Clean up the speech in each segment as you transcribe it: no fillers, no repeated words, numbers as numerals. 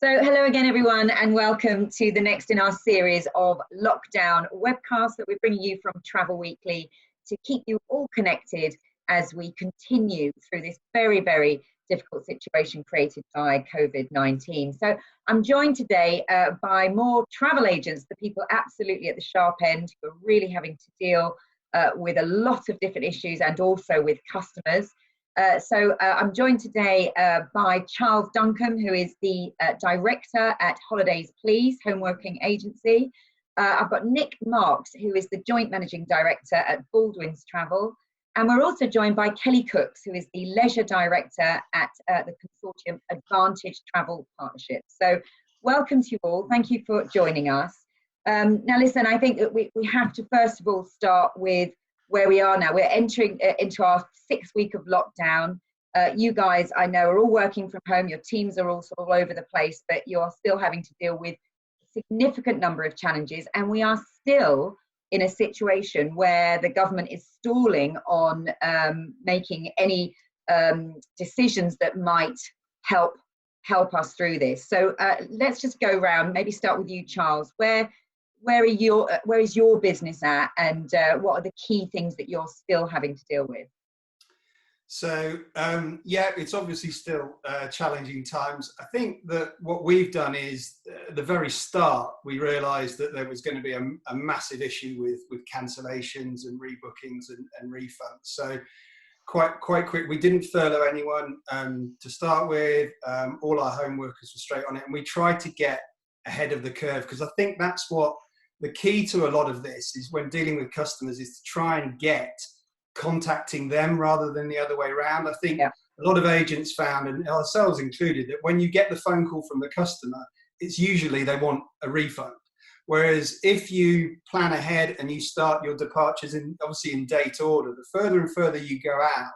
So hello again, everyone, and welcome to the next in our series of lockdown webcasts that we're bringing you from Travel Weekly to keep you all connected as we continue through this very, very difficult situation created by COVID-19. So I'm joined today by more travel agents, the people absolutely at the sharp end who are really having to deal with a lot of different issues and also with customers. I'm joined today by Charles Duncombe, who is the director at Holidaysplease, home working agency. I've got Nick Marks, who is the joint managing director at Baldwins Travel. And we're also joined by Kelly Cooks, who is the leisure director at the consortium Advantage Travel Partnership. So welcome to you all. Thank you for joining us. Now, listen, I think that we have to first of all start with where we are now. We're entering into our 6th week of lockdown. You guys, I know, are all working from home. Your teams are all sort of all over the place, but you are still having to deal with a significant number of challenges. And we are still in a situation where the government is stalling on making any decisions that might help us through this. So let's just go around, maybe start with you, Charles. Where is your business at, and what are the key things that you're still having to deal with? So yeah, it's obviously still challenging times. I think that what we've done is at the very start, we realised that there was going to be a massive issue with cancellations and rebookings and refunds. So quite quick, we didn't furlough anyone to start with. All our home workers were straight on it, and we tried to get ahead of the curve, because I think that's what the key to a lot of this is when dealing with customers, is to try and get contacting them rather than the other way around. I think a lot of agents found, and ourselves included, that when you get the phone call from the customer, it's usually they want a refund. Whereas if you plan ahead and you start your departures obviously in date order, the further and further you go out,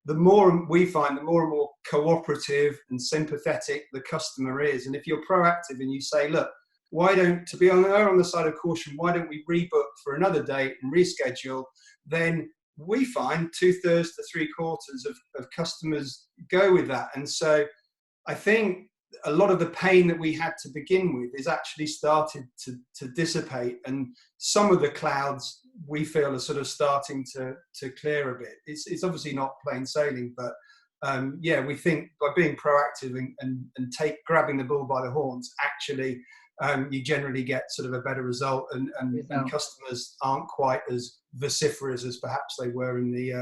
the more we find, the more and more cooperative and sympathetic the customer is. And if you're proactive and you say, look, why don't, to be on the side of caution, why don't we rebook for another date and reschedule, then we find 2/3 to 3/4 of customers go with that. And so I think a lot of the pain that we had to begin with is actually started to dissipate, and some of the clouds we feel are sort of starting to clear a bit. It's obviously not plain sailing, but yeah, we think by being proactive and grabbing the bull by the horns, actually you generally get sort of a better result, and customers aren't quite as vociferous as perhaps they were in the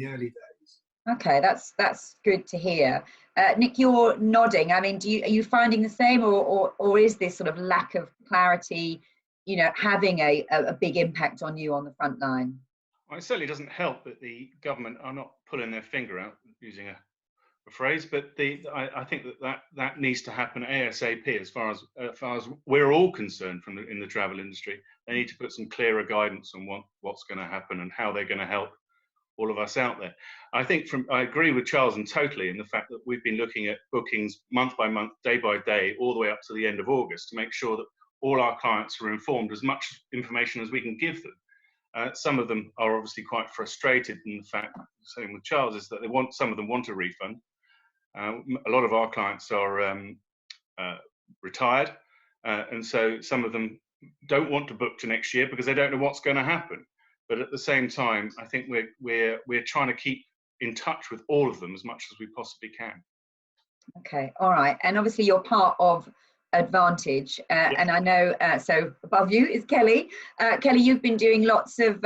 early days. Okay, that's good to hear. Nick, you're nodding. I mean, are you finding the same, or is this sort of lack of clarity, having a big impact on you on the front line? Well, it certainly doesn't help that the government are not pulling their finger out, using a phrase, but I think that needs to happen ASAP. As far as we're all concerned in the travel industry, they need to put some clearer guidance on what's going to happen and how they're going to help all of us out there. I agree with Charles and totally in the fact that we've been looking at bookings month by month, day by day, all the way up to the end of August, to make sure that all our clients are informed, as much information as we can give them. Some of them are obviously quite frustrated in the fact, same with Charles, is that some of them want a refund. A lot of our clients are retired, and so some of them don't want to book to next year because they don't know what's going to happen. But at the same time, I think we're trying to keep in touch with all of them as much as we possibly can. Okay, all right. And obviously you're part of Advantage, and I know, so above you is Kelly. Kelly, you've been doing lots of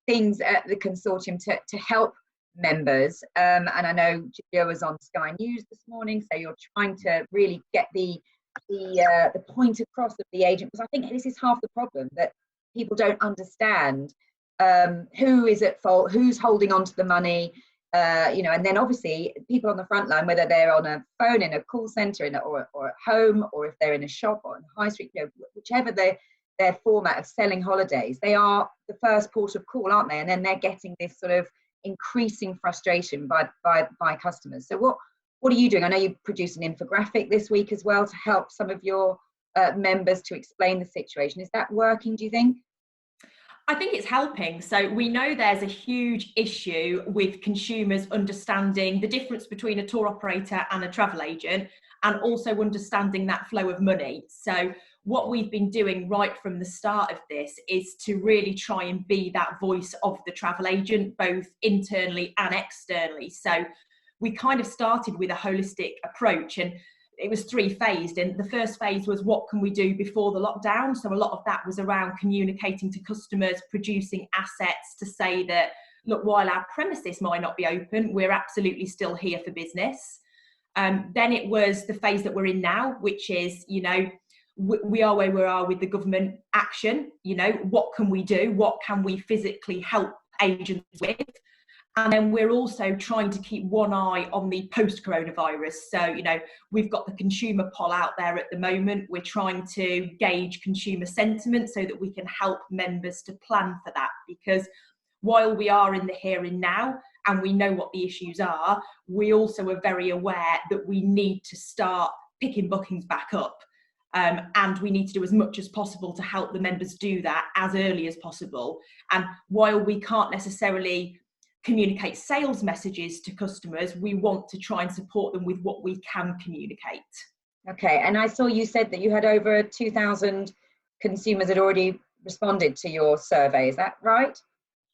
things at the consortium to help members, and I know Julia was on Sky News this morning, so you're trying to really get the point across of the agent, because I think this is half the problem, that people don't understand who is at fault, who's holding on to the money, and then obviously people on the front line, whether they're on a phone in a call centre or at home, or if they're in a shop or on the high street, whichever their format of selling holidays, they are the first port of call, aren't they? And then they're getting this sort of increasing frustration by customers. So what are you doing? I know you produced an infographic this week as well to help some of your members to explain the situation. Is that working, do you think? I think it's helping. So we know there's a huge issue with consumers understanding the difference between a tour operator and a travel agent, and also understanding that flow of money. So what we've been doing right from the start of this is to really try and be that voice of the travel agent, both internally and externally. So we kind of started with a holistic approach, and it was 3-phased. And the first phase was, what can we do before the lockdown? So a lot of that was around communicating to customers, producing assets to say that, look, while our premises might not be open, we're absolutely still here for business. Then it was the phase that we're in now, which is, you know, we are where we are with the government action. You know, what can we do? What can we physically help agents with? And then we're also trying to keep one eye on the post-coronavirus. So, you know, we've got the consumer poll out there at the moment. We're trying to gauge consumer sentiment so that we can help members to plan for that. Because while we are in the here and now and we know what the issues are, we also are very aware that we need to start picking bookings back up. And we need to do as much as possible to help the members do that as early as possible. And while we can't necessarily communicate sales messages to customers, we want to try and support them with what we can communicate. Okay, and I saw you said that you had over 2,000 consumers had already responded to your survey, is that right?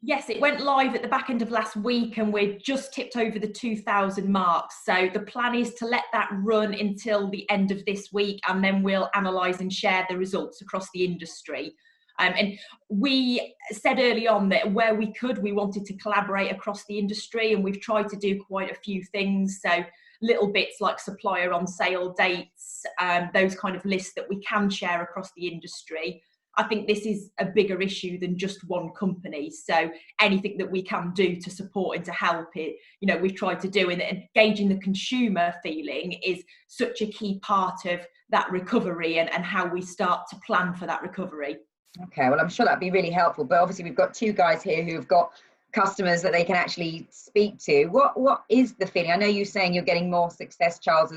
Yes, it went live at the back end of last week and we're just tipped over the 2,000 mark. So the plan is to let that run until the end of this week, and then we'll analyse and share the results across the industry. And we said early on that where we could, we wanted to collaborate across the industry, and we've tried to do quite a few things. So little bits like supplier on sale dates, those kind of lists that we can share across the industry. I think this is a bigger issue than just one company. So anything that we can do to support and to help it, you know, we've tried to do, and engaging the consumer feeling is such a key part of that recovery and how we start to plan for that recovery. Okay, well, I'm sure that'd be really helpful. But obviously, we've got two guys here who've got customers that they can actually speak to. What is the feeling? I know you're saying you're getting more success, Charles,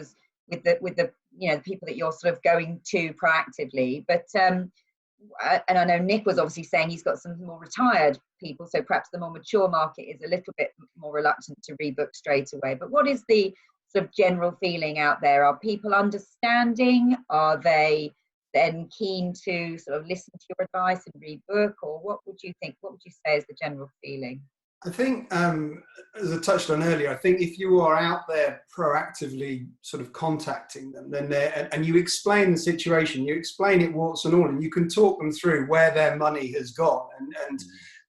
with the you know, the people that you're sort of going to proactively. But and I know Nick was obviously saying he's got some more retired people, so perhaps the more mature market is a little bit more reluctant to rebook straight away. But what is the sort of general feeling out there? Are people understanding? Are they then keen to sort of listen to your advice and rebook, or what would you think? What would you say is the general feeling? I think, as I touched on earlier, I think if you are out there proactively sort of contacting them, then and you explain the situation, you explain it warts and all, and you can talk them through where their money has gone, and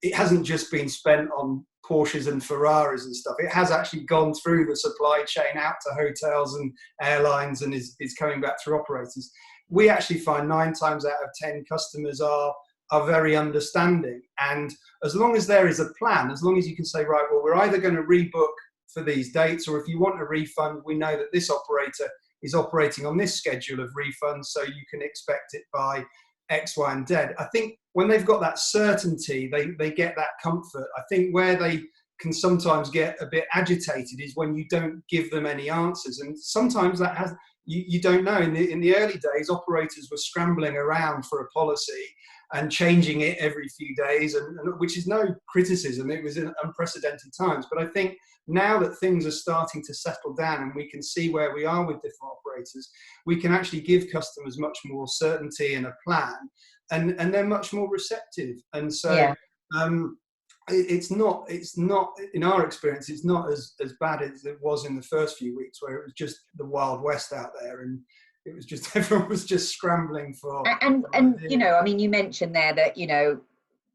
it hasn't just been spent on Porsches and Ferraris and stuff. It has actually gone through the supply chain out to hotels and airlines, and is coming back through operators. We actually find 9 times out of 10 customers are very understanding. And as long as there is a plan, as long as you can say, right, well, we're either going to rebook for these dates, or if you want a refund, we know that this operator is operating on this schedule of refunds, so you can expect it by X, Y, and Z. I think when they've got that certainty, they get that comfort. I think where they can sometimes get a bit agitated is when you don't give them any answers. And sometimes that has, you don't know. In the early days, operators were scrambling around for a policy and changing it every few days, and which is no criticism. It was in unprecedented times. But I think now that things are starting to settle down and we can see where we are with different operators, we can actually give customers much more certainty and a plan, and they're much more receptive. And so yeah. It's not, in our experience, it's not as bad as it was in the first few weeks, where it was just the Wild West out there, and it was just, everyone was just scrambling for. And you know, I mean, you mentioned there that, you know,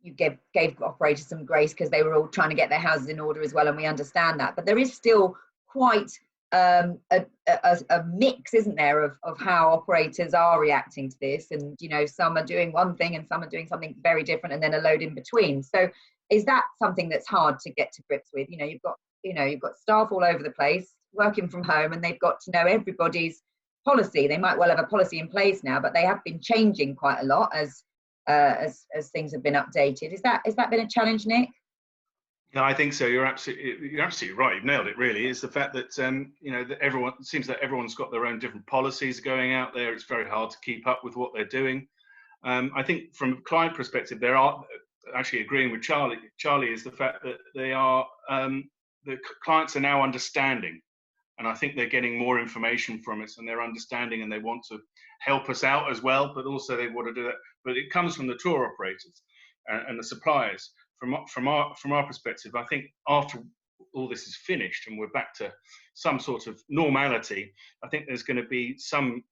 you gave operators some grace because they were all trying to get their houses in order as well, and we understand that. But there is still quite a mix, isn't there, of how operators are reacting to this. And, you know, some are doing one thing and some are doing something very different, and then a load in between. So is that something that's hard to get to grips with? You know, you've got staff all over the place working from home, and they've got to know everybody's policy. They might well have a policy in place now, but they have been changing quite a lot as things have been updated. Is that been a challenge, Nick? No, I think so. You're absolutely right. You've nailed it. Really, is the fact that you know, that it seems that everyone's got their own different policies going out there. It's very hard to keep up with what they're doing. I think from a client perspective, there are actually agreeing with Charlie. Charlie is the fact that they are the clients are now understanding. And I think they're getting more information from us, and they're understanding, and they want to help us out as well, but also they want to do that. But it comes from the tour operators and the suppliers. From our perspective, I think after all this is finished and we're back to some sort of normality, I think there's going to be some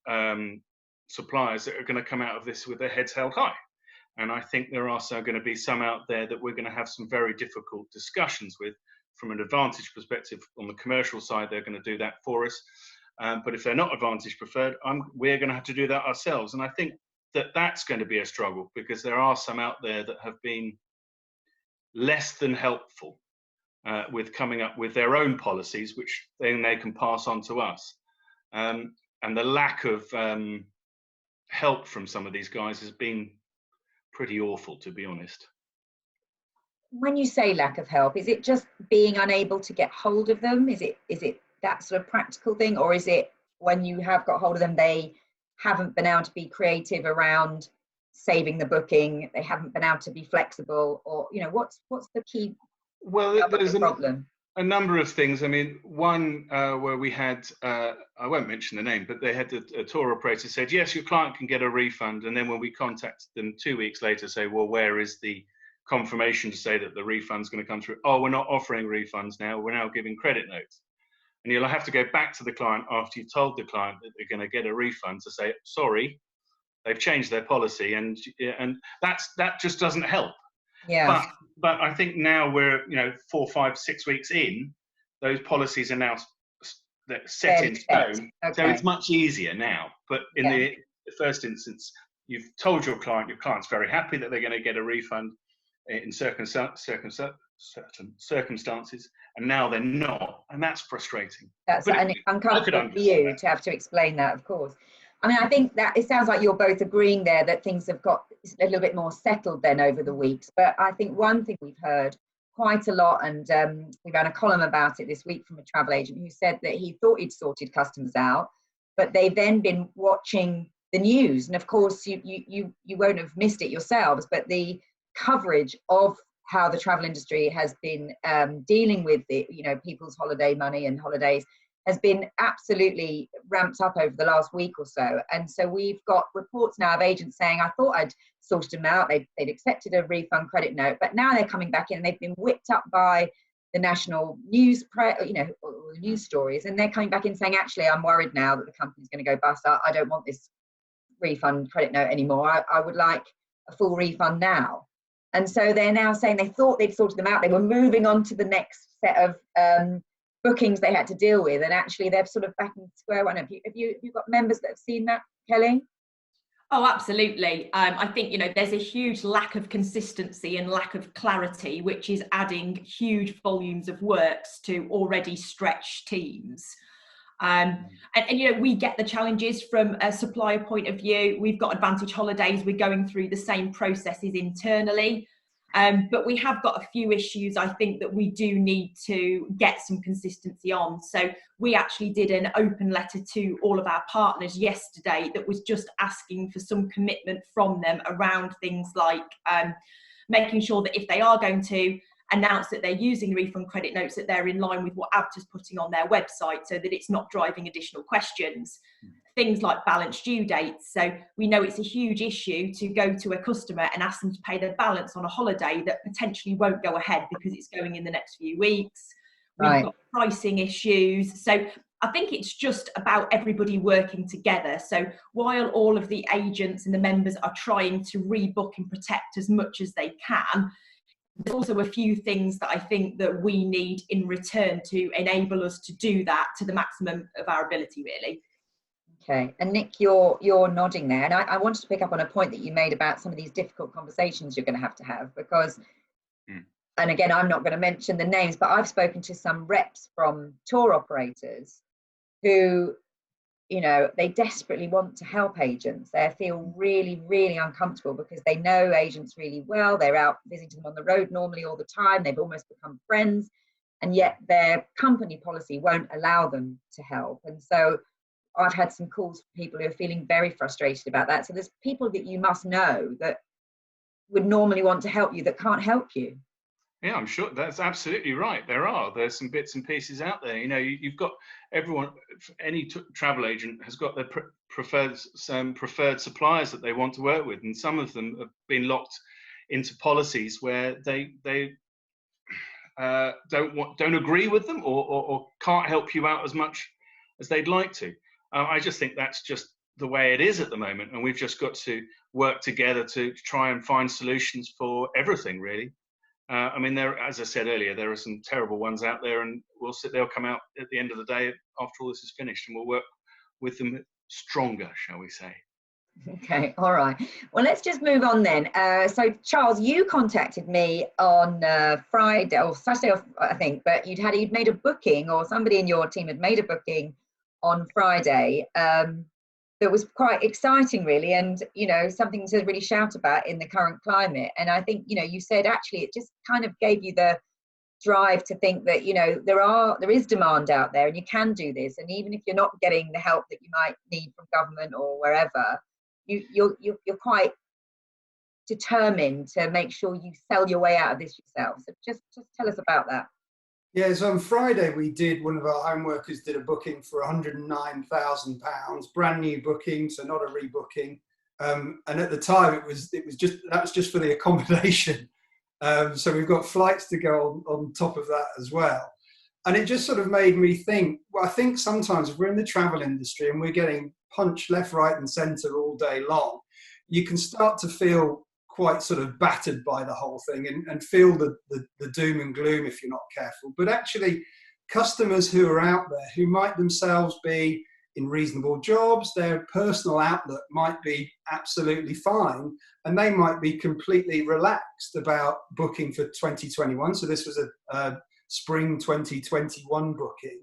suppliers that are going to come out of this with their heads held high. And I think there are also going to be some out there that we're going to have some very difficult discussions with. From an advantage perspective, on the commercial side, they're going to do that for us. But if they're not advantage preferred, we're going to have to do that ourselves. And I think that that's going to be a struggle, because there are some out there that have been less than helpful with coming up with their own policies, which then they can pass on to us. And the lack of help from some of these guys has been pretty awful, to be honest. When you say lack of help, is it just being unable to get hold of them? Is it that sort of practical thing, or is it when you have got hold of them, they haven't been able to be creative around saving the booking, they haven't been able to be flexible, or what's the key? Well, there's problem? A number of things. I mean, one where we had, I won't mention the name, but they had a tour operator said, yes, your client can get a refund. And then when we contacted them 2 weeks later, say, well, where is the confirmation to say that the refund's going to come through? Oh, we're not offering refunds now. We're now giving credit notes. And you'll have to go back to the client after you've told the client that they're going to get a refund to say, sorry, they've changed their policy. And that just doesn't help. Yeah. But I think now we're 4, 5, 6 weeks in, those policies are now set in stone. Okay. So it's much easier now. But in the first instance, you've told your client's very happy that they're going to get a refund in certain circumstances, and now they're not, and that's frustrating. That's uncomfortable for you to have to explain that, of course. I mean, I think that it sounds like you're both agreeing there that things have got a little bit more settled then over the weeks. But I think one thing we've heard quite a lot, and we ran a column about it this week from a travel agent who said that he thought he'd sorted customers out, but they've then been watching the news. And of course, you won't have missed it yourselves, but the coverage of how the travel industry has been dealing with the, people's holiday money and holidays has been absolutely ramped up over the last week or so. And so we've got reports now of agents saying, I thought I'd sorted them out, they'd accepted a refund credit note, but now they're coming back in and they've been whipped up by the national news, or the news stories, and they're coming back in saying, actually, I'm worried now that the company's going to go bust. I don't want this refund credit note anymore. I would like a full refund now. And so they're now saying they thought they'd sorted them out. They were moving on to the next set of bookings they had to deal with, and actually they're sort of back in square one. Have you got members that have seen that, Kelly? Oh, absolutely. I think, there's a huge lack of consistency and lack of clarity, which is adding huge volumes of works to already stretched teams. And we get the challenges from a supplier point of view. We've got Advantage Holidays. We're going through the same processes internally. But we have got a few issues, I think, that we do need to get some consistency on. So we actually did an open letter to all of our partners yesterday that was just asking for some commitment from them around things like making sure that if they are going to announce that they're using refund credit notes, that they're in line with what ABTA's putting on their website, so that it's not driving additional questions. Things like balance due dates. So we know it's a huge issue to go to a customer and ask them to pay their balance on a holiday that potentially won't go ahead because it's going in the next few weeks. We've got pricing issues. So I think it's just about everybody working together. So while all of the agents and the members are trying to rebook and protect as much as they can, there's also a few things that I think that we need in return to enable us to do that to the maximum of our ability, really. Okay, and Nick, you're nodding there, and I wanted to pick up on a point that you made about some of these difficult conversations you're going to have because, and again, I'm not going to mention the names, but I've spoken to some reps from tour operators who, they desperately want to help agents. They feel really, really uncomfortable because they know agents really well. They're out visiting them on the road normally all the time. They've almost become friends, and yet their company policy won't allow them to help. And so I've had some calls from people who are feeling very frustrated about that. So there's people that you must know that would normally want to help you that can't help you. Yeah, I'm sure that's absolutely right. There's some bits and pieces out there. You've got everyone, any travel agent has got their preferred suppliers that they want to work with, and some of them have been locked into policies where they don't agree with them, or can't help you out as much as they'd like to. I just think that's just the way it is at the moment, and we've just got to work together to try and find solutions for everything, really. I mean, as I said earlier, there are some terrible ones out there, and they'll come out at the end of the day after all this is finished, and we'll work with them stronger, shall we say. Okay, all right. Well, let's just move on then. So, Charles, you contacted me on Friday or Saturday, I think, but you'd made a booking, or somebody in your team had made a booking on Friday that was quite exciting, really, and something to really shout about in the current climate. And I think you said actually it just kind of gave you the drive to think that there is demand out there, and you can do this. And even if you're not getting the help that you might need from government or wherever, you're quite determined to make sure you sell your way out of this yourself. So just tell us about that. Yeah, so on Friday one of our home workers did a booking for £109,000, brand new booking, so not a rebooking. And at the time that was just for the accommodation. So we've got flights to go on top of that as well. And it just sort of made me think, well, I think sometimes if we're in the travel industry and we're getting punched left, right and centre all day long, you can start to feel quite sort of battered by the whole thing and feel the doom and gloom if you're not careful. But actually, customers who are out there who might themselves be in reasonable jobs, their personal outlook might be absolutely fine, and they might be completely relaxed about booking for 2021. So this was a spring 2021 booking.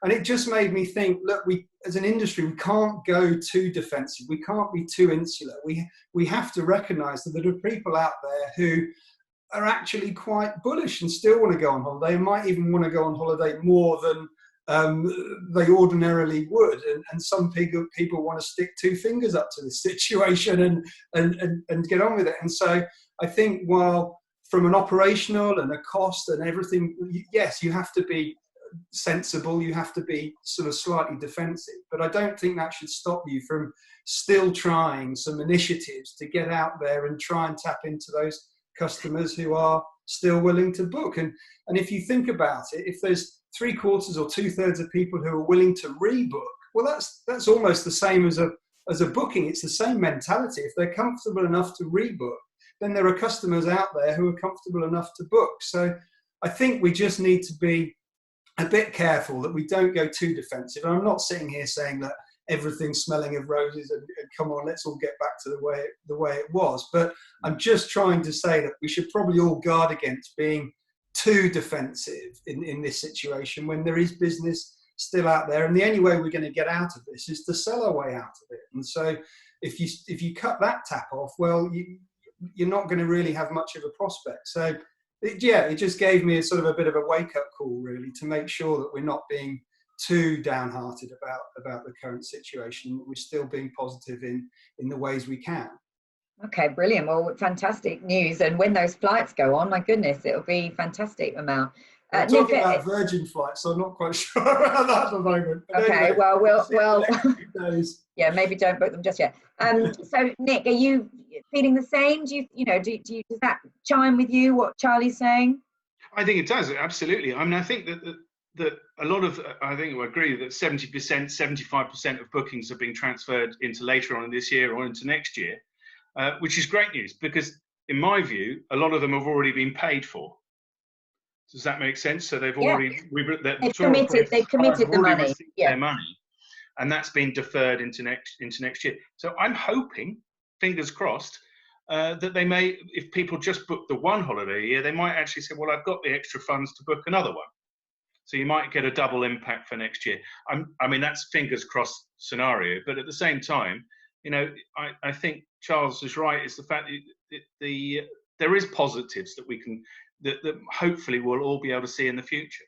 And it just made me think, look, we as an industry, we can't go too defensive. We can't be too insular. We have to recognise that there are people out there who are actually quite bullish and still want to go on holiday, and might even want to go on holiday more than they ordinarily would. And some people want to stick two fingers up to this situation and get on with it. And so I think while from an operational and a cost and everything, yes, you have to be sensible, you have to be sort of slightly defensive, but I don't think that should stop you from still trying some initiatives to get out there and try and tap into those customers who are still willing to book. And if you think about it, if there's 3/4 or 2/3 of people who are willing to rebook, well, that's almost the same as a booking. It's the same mentality. If they're comfortable enough to rebook, then there are customers out there who are comfortable enough to book. So I think we just need to be a bit careful that we don't go too defensive. And I'm not sitting here saying that everything's smelling of roses and come on, let's all get back to the way it was. But I'm just trying to say that we should probably all guard against being too defensive in this situation when there is business still out there. And the only way we're going to get out of this is to sell our way out of it. And so if you cut that tap off, well, you're not going to really have much of a prospect. So it just gave me a sort of a bit of a wake-up call, really, to make sure that we're not being too downhearted about the current situation. We're still being positive in the ways we can. Okay, brilliant. Well, fantastic news. And when those flights go on, my goodness, it'll be fantastic amount. We're talking about Virgin flights, so I'm not quite sure about that at the moment. But okay, anyway, well, yeah, maybe don't book them just yet. So, Nick, are you feeling the same? Do you does that chime with you? What Charlie's saying? I think it does, absolutely. I mean, I think that a lot of, I think we agree that 70%, 75% of bookings are being transferred into later on in this year or into next year, which is great news because, in my view, a lot of them have already been paid for. Does that make sense? So they've already they've committed the money. Yeah. Their money, and that's been deferred into next year. So I'm hoping, fingers crossed, that they may, if people just book the one holiday a year, they might actually say, well, I've got the extra funds to book another one. So you might get a double impact for next year. I mean, that's fingers crossed scenario, but at the same time, I think Charles is right. It's the fact that there is positives that we can, that hopefully we'll all be able to see in the future.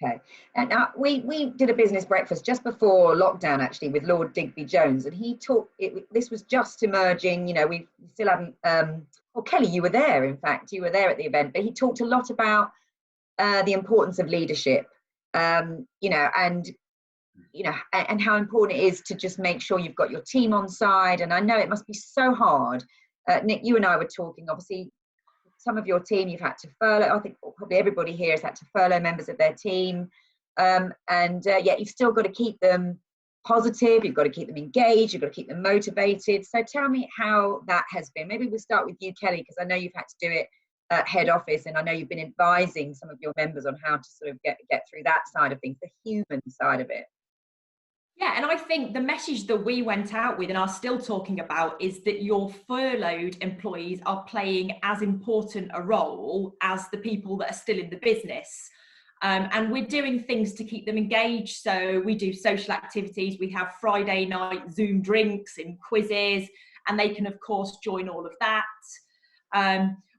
Okay. And we did a business breakfast just before lockdown, actually, with Lord Digby Jones, and he talked. This was just emerging. You know, we still haven't. Well, Kelly, you were there. In fact, you were there at the event, but he talked a lot about the importance of leadership. You know, and and how important it is to just make sure you've got your team on side. And I know it must be so hard. Nick, you and I were talking. Obviously, some of your team you've had to furlough. I think probably everybody here has had to furlough members of their team, and yet you've still got to keep them positive. You've got to keep them engaged. You've got to keep them motivated. So tell me how that has been. Maybe we'll start with you, Kelly, because I know you've had to do it at head office, and I know you've been advising some of your members on how to sort of get through that side of things, the human side of it. Yeah, and I think the message that we went out with and are still talking about is that your furloughed employees are playing as important a role as the people that are still in the business. And we're doing things to keep them engaged. So we do social activities. We have Friday night Zoom drinks and quizzes, and they can, of course, join all of that.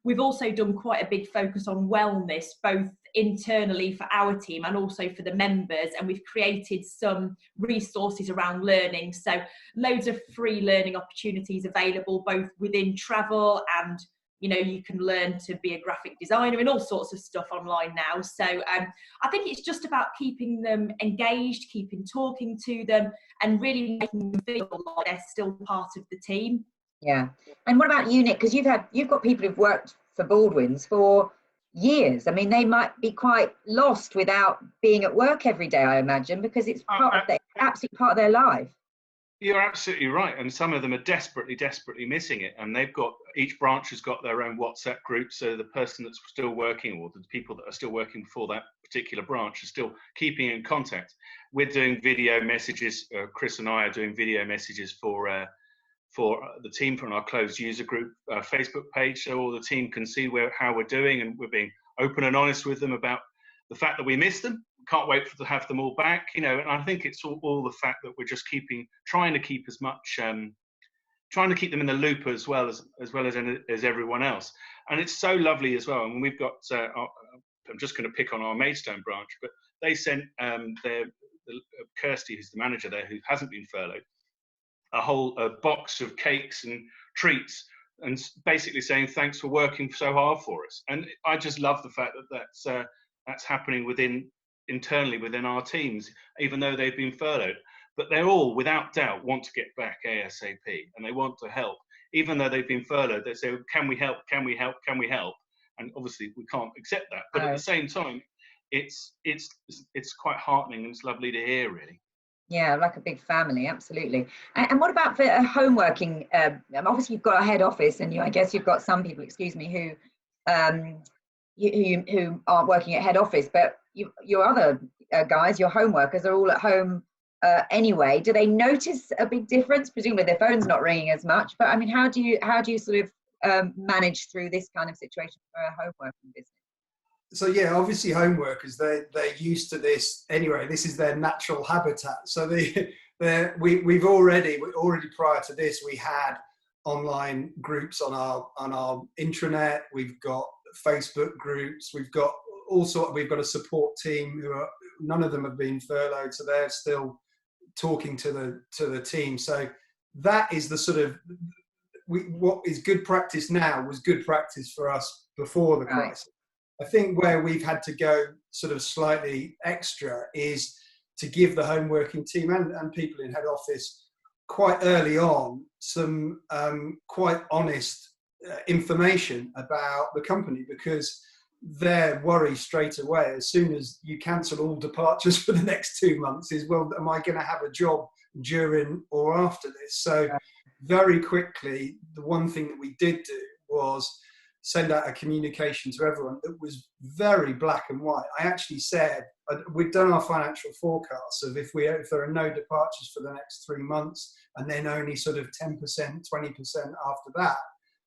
We've also done quite a big focus on wellness, both internally for our team and also for the members, and we've created some resources around learning. So loads of free learning opportunities available both within travel, and you can learn to be a graphic designer and all sorts of stuff online now. So I think it's just about keeping them engaged, talking to them, and really making them feel like they're still part of the team. Yeah. And what about you, Nick? Because you've got people who've worked for Baldwins for years. I mean, they might be quite lost without being at work every day, I imagine, because it's absolutely part of their life. You're absolutely right. And some of them are desperately missing it. And each branch has got their own WhatsApp group. So the person that's still working, or the people that are still working for that particular branch, are still keeping in contact. We're doing video messages. Chris and I are doing video messages for the team from our closed user group Facebook page, so all the team can see how we're doing, and we're being open and honest with them about the fact that we miss them. Can't wait to have them all back, and I think it's all the fact that we're just trying to keep them in the loop as well as everyone else. And it's so lovely as well. And we've got I'm just going to pick on our Maidstone branch, but they sent Kirsty, who's the manager there, who hasn't been furloughed, a box of cakes and treats, and basically saying thanks for working so hard for us. And I just love the fact that that's happening internally within our teams, even though they've been furloughed. But they're all, without doubt, want to get back ASAP, and they want to help. Even though they've been furloughed, they say, can we help? Can we help? Can we help? And obviously we can't accept that. But at the same time, it's quite heartening, and it's lovely to hear, really. Yeah, like a big family, absolutely. And what about for home working? Obviously, you've got a head office, and I guess you've got some people, who aren't working at head office, but your other guys, your home workers, are all at home anyway. Do they notice a big difference? Presumably, their phone's not ringing as much. But I mean, how do you sort of manage through this kind of situation for a home working business? So yeah, obviously home workers, they're used to this anyway. This is their natural habitat. So we've already prior to this, we had online groups on our intranet. We've got Facebook groups. We've got we've got a support team none of them have been furloughed, so they're still talking to the team. So that is the sort of what is good practice now was good practice for us before the crisis. I think where we've had to go sort of slightly extra is to give the home working team and people in head office quite early on some quite honest information about the company, because their worry straight away, as soon as you cancel all departures for the next 2 months, is, well, am I going to have a job during or after this? So very quickly, the one thing that we did do was send out a communication to everyone that was very black and white. I actually said, we'd done our financial forecasts of if there are no departures for the next 3 months, and then only sort of 10%, 20% after that,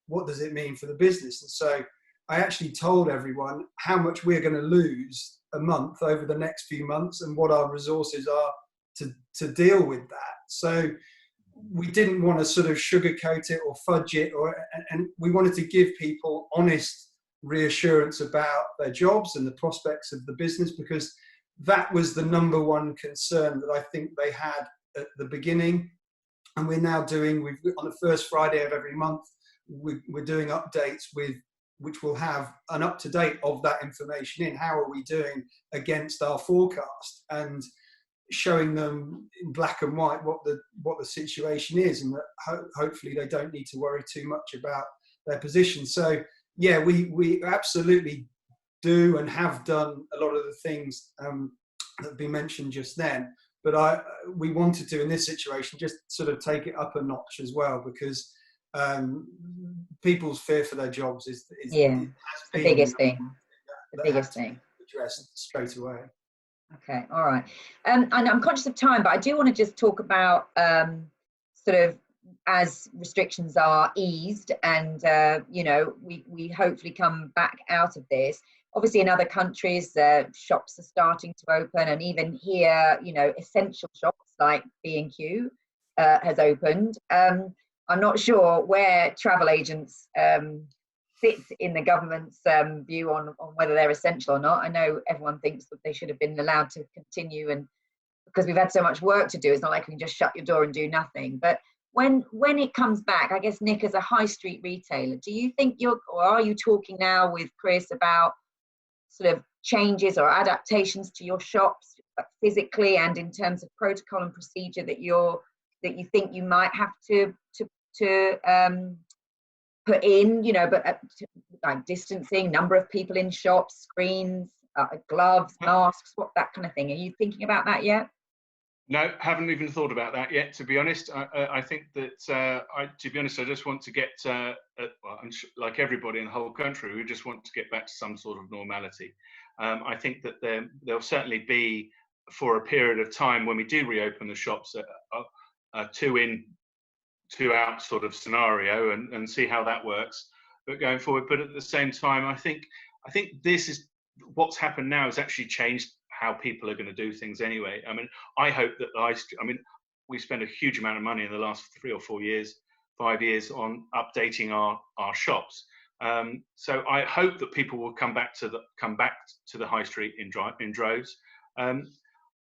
what does it mean for the business? And so I actually told everyone how much we're going to lose a month over the next few months and what our resources are to deal with that. So we didn't want to sort of sugarcoat it or fudge it, and we wanted to give people honest reassurance about their jobs and the prospects of the business, because that was the number one concern that I think they had at the beginning. And we're now doing, on the first Friday of every month, we're doing updates which will have an up-to-date of that information in. How are we doing against our forecast, and showing them in black and white what the situation is, and that hopefully they don't need to worry too much about their position. So yeah, we absolutely do and have done a lot of the things that have been mentioned just then. But we wanted to, in this situation, just sort of take it up a notch as well, because people's fear for their jobs is the biggest thing. The biggest thing. Addressed straight away. Okay, all right. And I'm conscious of time, but I do want to just talk about sort of as restrictions are eased and we hopefully come back out of this. Obviously, in other countries, shops are starting to open, and even here, essential shops like B&Q has opened. I'm not sure where travel agents sit in the government's view on whether they're essential or not. I know everyone thinks that they should have been allowed to continue, and because we've had so much work to do, it's not like we can just shut your door and do nothing. But when it comes back, I guess, Nick, as a high street retailer, do you think or are you talking now with Chris about sort of changes or adaptations to your shops physically and in terms of protocol and procedure that you think you might have to put in, but like distancing, number of people in shops, screens, gloves, masks, that kind of thing? Are you thinking about that yet? No, haven't even thought about that yet, to be honest. I think that, to be honest, I just want to get, like everybody in the whole country, we just want to get back to some sort of normality. I think that there'll certainly be, for a period of time when we do reopen the shops, a 2 in, 2 out sort of scenario, and see how that works. But going forward, but at the same time, I think this is what's happened now has actually changed how people are going to do things anyway. I mean, I hope that we spent a huge amount of money in the last 3 or 4 years, 5 years on updating our shops. So I hope that people will come back to the high street in droves.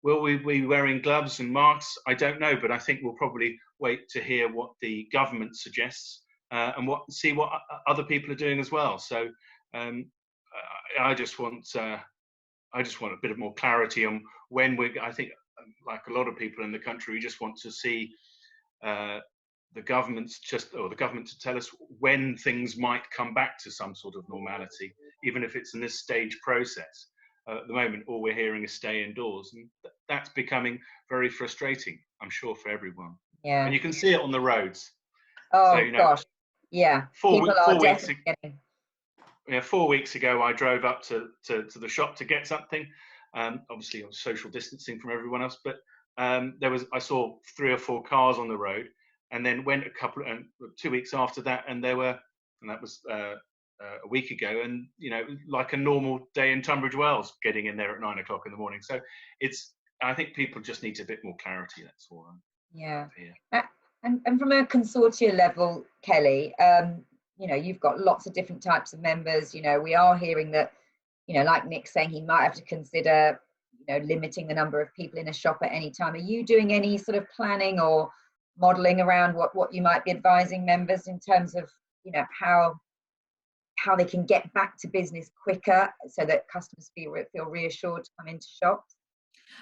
Will we be wearing gloves and masks? I don't know, but I think we'll probably wait to hear what the government suggests and see what other people are doing as well. So I just want a bit of more clarity on when I think, like a lot of people in the country, we just want to see the government to tell us when things might come back to some sort of normality, even if it's in this stage process. At the moment, all we're hearing is stay indoors, and that's becoming very frustrating, I'm sure, for everyone. Yeah. And you can see it on the roads. Oh, so, gosh. Yeah. 4 weeks ago, I drove up to the shop to get something. Obviously, I was social distancing from everyone else, but I saw 3 or 4 cars on the road, and then went 2 weeks after that, and that was a week ago, and like a normal day in Tunbridge Wells, getting in there at 9 o'clock in the morning. So I think people just need a bit more clarity. That's all. Yeah. And from a consortia level, Kelly, you've got lots of different types of members. We are hearing that, like Nick's saying, he might have to consider, limiting the number of people in a shop at any time. Are you doing any sort of planning or modelling around what you might be advising members in terms of, how they can get back to business quicker so that customers feel reassured to come into shops?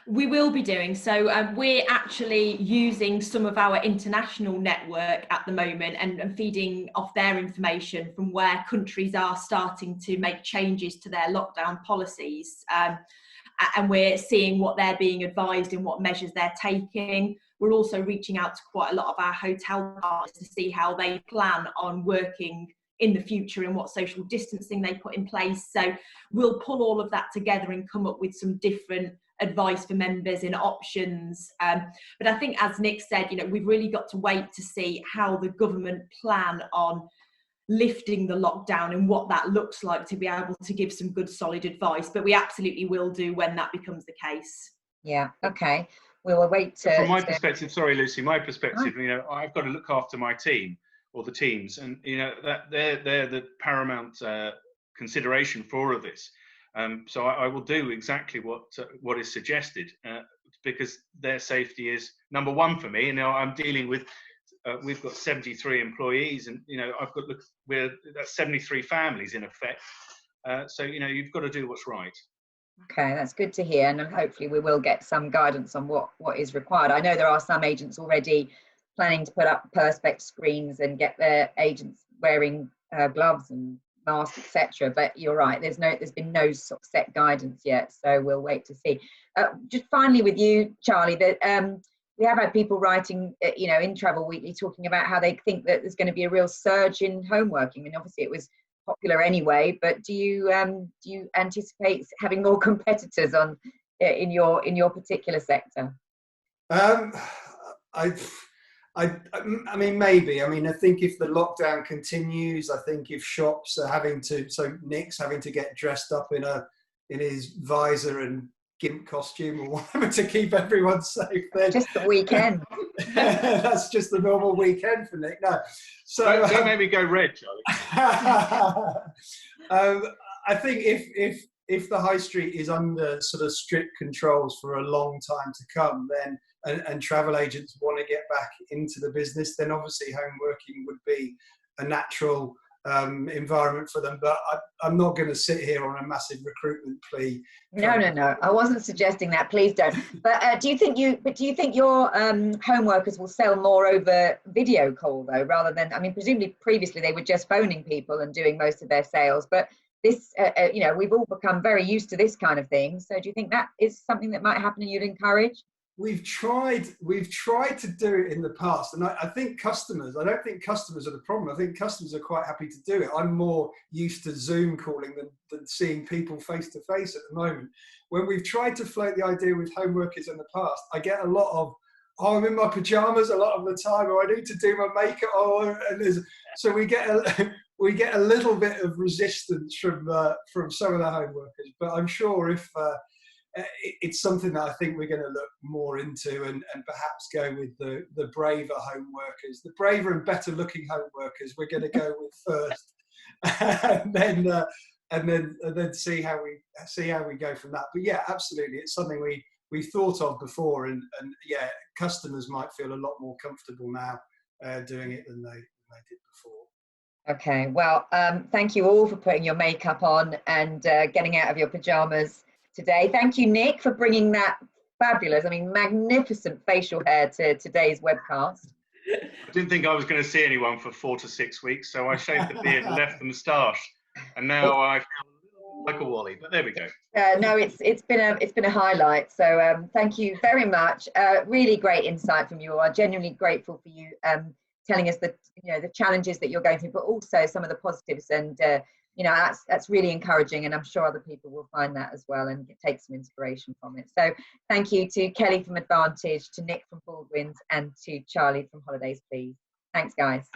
We will be doing so. We're actually using some of our international network at the moment and feeding off their information from where countries are starting to make changes to their lockdown policies. And we're seeing what they're being advised and what measures they're taking. We're also reaching out to quite a lot of our hotel partners to see how they plan on working in the future and what social distancing they put in place. So we'll pull all of that together and come up with some different advice for members and options. But I think, as Nick said, we've really got to wait to see how the government plan on lifting the lockdown and what that looks like to be able to give some good solid advice. But we absolutely will do when that becomes the case. Yeah, okay. We'll wait to... From my perspective, sorry, Lucy, I've got to look after my team, or the teams, and that they're the paramount consideration for all of this. So I will do exactly what is suggested, because their safety is number one for me. And now I'm dealing with, we've got 73 employees, and that's 73 families in effect. So you've got to do what's right. Okay, that's good to hear, and hopefully we will get some guidance on what is required. I know there are some agents already planning to put up perspex screens and get their agents wearing gloves and masks, etc. But you're right, there's been no sort of set guidance yet, so we'll wait to see. Just finally with you, Charlie, that we have had people writing, in Travel Weekly, talking about how they think that there's going to be a real surge in home working. I mean, obviously it was popular anyway, but do you anticipate having more competitors in your particular sector? I mean, maybe. I mean, I think if the lockdown continues, I think if shops are Nick's having to get dressed up in his visor and gimp costume or whatever to keep everyone safe, then just the weekend. That's just the normal weekend for Nick. No, so don't make me go red, Charlie. I think if the high street is under sort of strict controls for a long time to come, then and travel agents want to get back into the business, then obviously home working would be a natural environment for them. But I'm not going to sit here on a massive recruitment plea. No. I wasn't suggesting that. Please don't. But do you think your home workers will sell more over video call though, rather than? I mean, presumably previously they were just phoning people and doing most of their sales, but this, we've all become very used to this kind of thing. So do you think that is something that might happen and you'd encourage? We've tried to do it in the past, and I think I don't think customers are the problem. I think customers are quite happy to do it. I'm more used to Zoom calling than seeing people face to face at the moment. When we've tried to float the idea with home workers in the past, I get a lot of, I'm in my pajamas a lot of the time, or I need to do my makeup, so we get a little bit of resistance from some of the home workers. But I'm sure if it's something that I think we're going to look more into and perhaps go with the braver home workers, the braver and better looking home workers we're going to go with first, and then see how we go from that. But yeah, absolutely, it's something we thought of before, and yeah, customers might feel a lot more comfortable now doing it than they did before. Okay, well, thank you all for putting your makeup on and getting out of your pajamas today. Thank you, Nick, for bringing that fabulous, magnificent facial hair to today's webcast. I didn't think I was going to see anyone for 4 to 6 weeks, so I shaved the beard and left the moustache, and now I feel like a Wally. But there we go. No, it's been a highlight. So thank you very much. Really great insight from you all. I'm genuinely grateful for you telling us the challenges that you're going through, but also some of the positives, and that's really encouraging, and I'm sure other people will find that as well and take some inspiration from it. So thank you to Kelly from Advantage, to Nick from Baldwins, and to Charlie from Holidaysplease. Thanks, guys.